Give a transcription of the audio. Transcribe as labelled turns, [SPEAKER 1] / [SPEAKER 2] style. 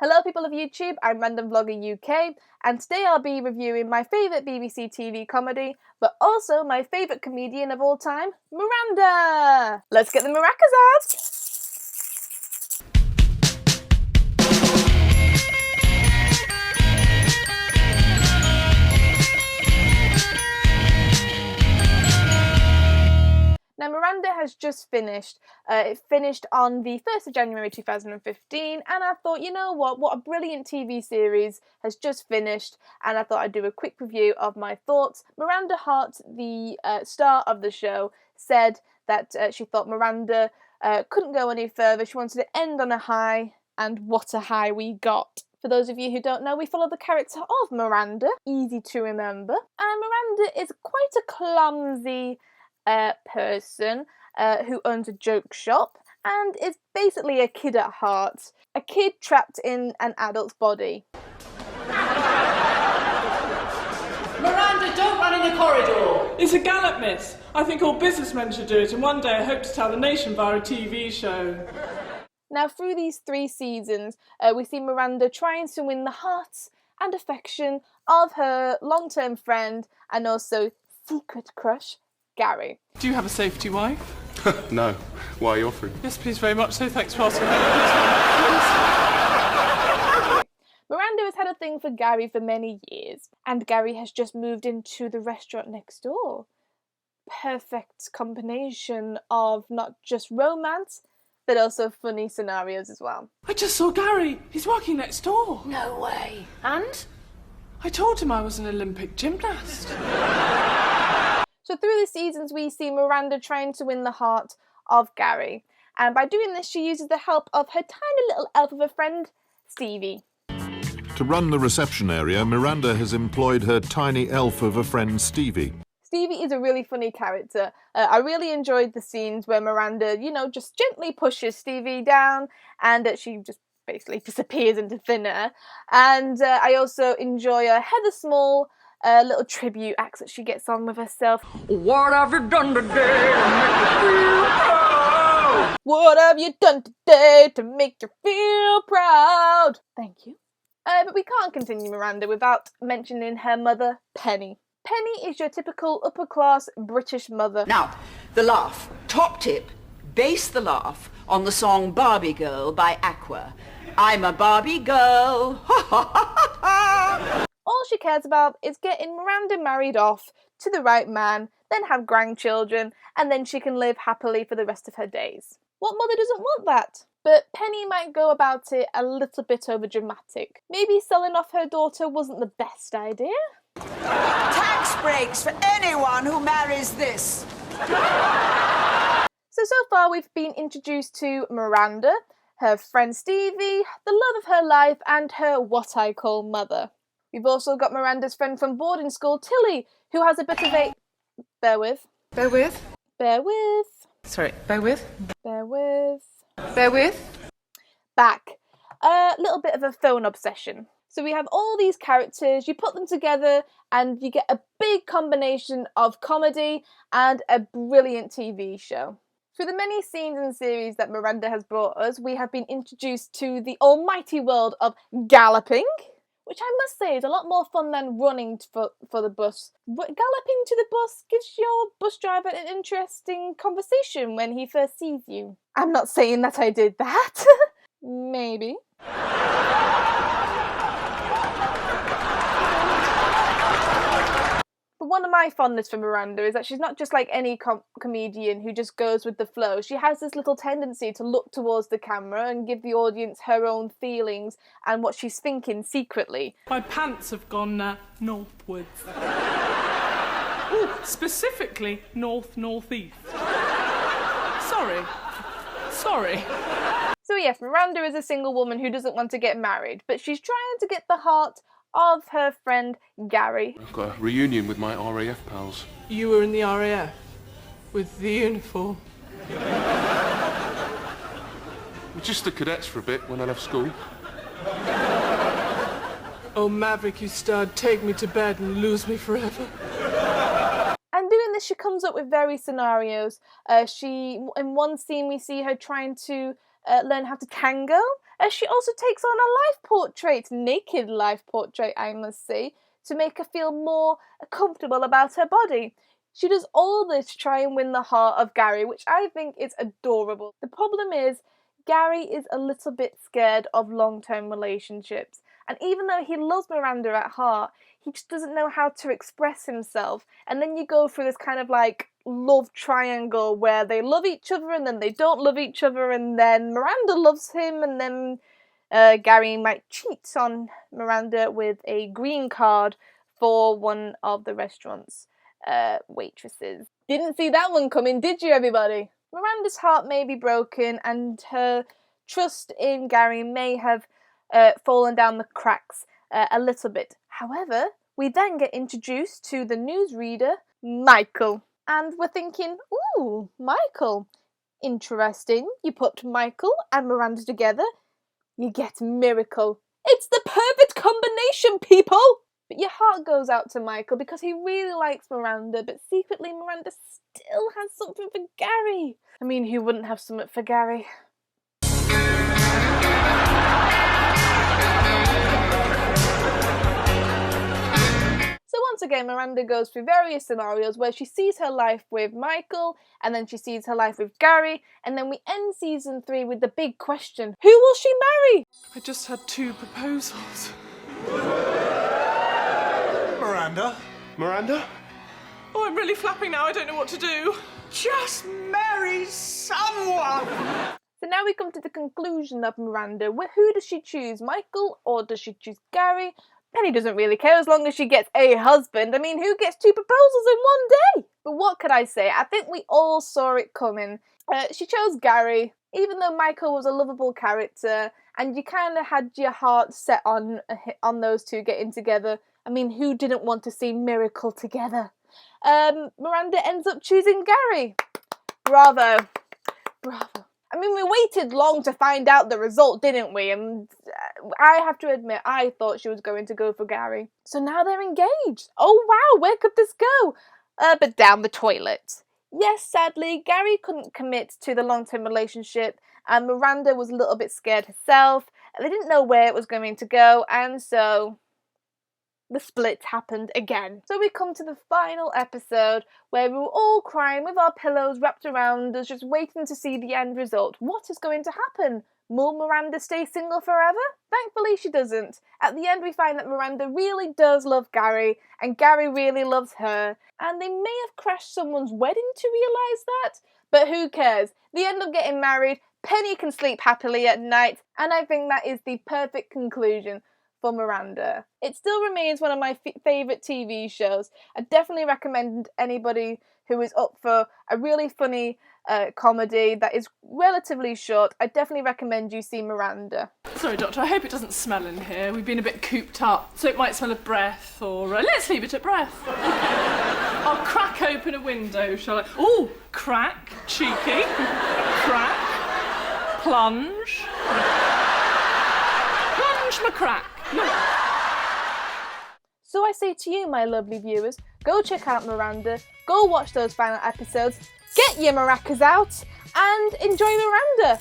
[SPEAKER 1] Hello people of YouTube, I'm Random Vlogger UK, and today I'll be reviewing my favourite BBC TV comedy, but also my favourite comedian of all time, Miranda! Let's get the maracas out! Now, Miranda has just finished. It finished on the 1st of January 2015, and I thought, you know what a brilliant TV series has just finished, and I thought I'd do a quick review of my thoughts. Miranda Hart, the star of the show, said that she thought Miranda couldn't go any further. She wanted to end on a high, and what a high we got. For those of you who don't know, we follow the character of Miranda, easy to remember, and Miranda is quite a clumsy person who owns a joke shop and is basically a kid at heart. A kid trapped in an adult's body.
[SPEAKER 2] Miranda, don't run in the corridor!
[SPEAKER 3] It's a gallop, miss. I think all businessmen should do it, and one day I hope to tell the nation via a TV show.
[SPEAKER 1] Now, through these 3 seasons, we see Miranda trying to win the hearts and affection of her long-term friend and also secret crush, Gary.
[SPEAKER 3] Do you have a safety wife?
[SPEAKER 4] No. Why are you offering?
[SPEAKER 3] Yes, please, very much so. Thanks for asking.
[SPEAKER 1] Miranda has had a thing for Gary for many years, and Gary has just moved into the restaurant next door. Perfect combination of not just romance, but also funny scenarios as well.
[SPEAKER 3] I just saw Gary. He's working next door.
[SPEAKER 2] No way. And?
[SPEAKER 3] I told him I was an Olympic gymnast.
[SPEAKER 1] So through the seasons, we see Miranda trying to win the heart of Gary. And by doing this, she uses the help of her tiny little elf of a friend, Stevie.
[SPEAKER 5] To run the reception area, Miranda has employed her tiny elf of a friend, Stevie.
[SPEAKER 1] Stevie is a really funny character. I really enjoyed the scenes where Miranda, just gently pushes Stevie down and she just basically disappears into thin air. And I also enjoy Heather Small, little tribute acts that she gets on with herself.
[SPEAKER 2] What have you done today to make you feel proud?
[SPEAKER 1] What have you done today to make you feel proud? Thank you. But we can't continue Miranda without mentioning her mother, Penny. Penny is your typical upper-class British mother.
[SPEAKER 2] Now, the laugh. Top tip. Base the laugh on the song Barbie Girl by Aqua. I'm a Barbie girl. Ha ha ha ha ha.
[SPEAKER 1] All she cares about is getting Miranda married off to the right man, then have grandchildren, and then she can live happily for the rest of her days. What mother doesn't want that? But Penny might go about it a little bit overdramatic. Maybe selling off her daughter wasn't the best idea.
[SPEAKER 6] Tax breaks for anyone who marries this.
[SPEAKER 1] So far we've been introduced to Miranda, her friend Stevie, the love of her life, and her what I call mother. We've also got Miranda's friend from boarding school, Tilly, who has a bit of a... Bear with.
[SPEAKER 7] Bear with?
[SPEAKER 1] Bear with.
[SPEAKER 7] Sorry, bear with?
[SPEAKER 1] Bear with.
[SPEAKER 7] Bear with?
[SPEAKER 1] Back. A little bit of a phone obsession. So we have all these characters, you put them together, and you get a big combination of comedy and a brilliant TV show. Through the many scenes and series that Miranda has brought us, we have been introduced to the almighty world of galloping, which I must say is a lot more fun than running for the bus. Galloping to the bus gives your bus driver an interesting conversation when he first sees you. I'm not saying that I did that. Maybe. But one of my fondness for Miranda is that she's not just like any comedian who just goes with the flow. She has this little tendency to look towards the camera and give the audience her own feelings and what she's thinking secretly.
[SPEAKER 3] My pants have gone northwards. Ooh, specifically north-northeast. Sorry.
[SPEAKER 1] So yes, Miranda is a single woman who doesn't want to get married, but she's trying to get the heart of her friend Gary.
[SPEAKER 4] I've got a reunion with my RAF pals.
[SPEAKER 3] You were in the RAF? With the uniform?
[SPEAKER 4] We're just the cadets for a bit when I left school.
[SPEAKER 3] Oh, Maverick, you stud, take me to bed and lose me forever.
[SPEAKER 1] And doing this, she comes up with various scenarios. In one scene, we see her trying to learn how to tango. She also takes on a life portrait, naked life portrait, I must say, to make her feel more comfortable about her body. She does all this to try and win the heart of Gary, which I think is adorable. The problem is, Gary is a little bit scared of long-term relationships. And even though he loves Miranda at heart, he just doesn't know how to express himself. And then you go through this kind of like love triangle where they love each other and then they don't love each other, and then Miranda loves him, and then Gary might cheat on Miranda with a green card for one of the restaurant's waitresses. Didn't see that one coming, did you, everybody? Miranda's heart may be broken and her trust in Gary may have fallen down the cracks a little bit. However, we then get introduced to the newsreader, Michael. And we're thinking, ooh, Michael. Interesting. You put Michael and Miranda together, you get Miracle. It's the perfect combination, people! But your heart goes out to Michael because he really likes Miranda, but secretly Miranda still has something for Gary. I mean, who wouldn't have something for Gary? So once again, Miranda goes through various scenarios where she sees her life with Michael, and then she sees her life with Gary, and then we end season 3 with the big question, who will she marry?
[SPEAKER 3] I just had 2 proposals.
[SPEAKER 8] Miranda?
[SPEAKER 4] Miranda?
[SPEAKER 3] Oh, I'm really flapping now, I don't know what to do.
[SPEAKER 6] Just marry someone!
[SPEAKER 1] So now we come to the conclusion of Miranda. Who does she choose, Michael or does she choose Gary? Penny doesn't really care as long as she gets a husband. I mean, who gets 2 proposals in one day? But what could I say? I think we all saw it coming. She chose Gary, even though Michael was a lovable character, and you kind of had your heart set on those 2 getting together. I mean, who didn't want to see Miracle together? Miranda ends up choosing Gary. Bravo. Bravo. I mean, we waited long to find out the result, didn't we? And I have to admit, I thought she was going to go for Gary. So now they're engaged. Oh wow, where could this go? But down the toilet. Yes, sadly, Gary couldn't commit to the long-term relationship, and Miranda was a little bit scared herself. They didn't know where it was going to go, and so the split happened again. So we come to the final episode where we were all crying with our pillows wrapped around us, just waiting to see the end result. What is going to happen? Will Miranda stay single forever? Thankfully she doesn't. At the end we find that Miranda really does love Gary, and Gary really loves her, and they may have crashed someone's wedding to realise that, but who cares? They end up getting married, Penny can sleep happily at night, and I think that is the perfect conclusion for Miranda. It still remains one of my favourite TV shows. I definitely recommend anybody who is up for a really funny comedy that is relatively short. I definitely recommend you see Miranda.
[SPEAKER 3] Sorry, Doctor, I hope it doesn't smell in here. We've been a bit cooped up, so it might smell of breath, or let's leave it at breath. I'll crack open a window, shall I? Ooh, crack, cheeky, crack, plunge, plunge my crack. No.
[SPEAKER 1] So I say to you, my lovely viewers, go check out Miranda, go watch those final episodes, get your maracas out, and enjoy Miranda!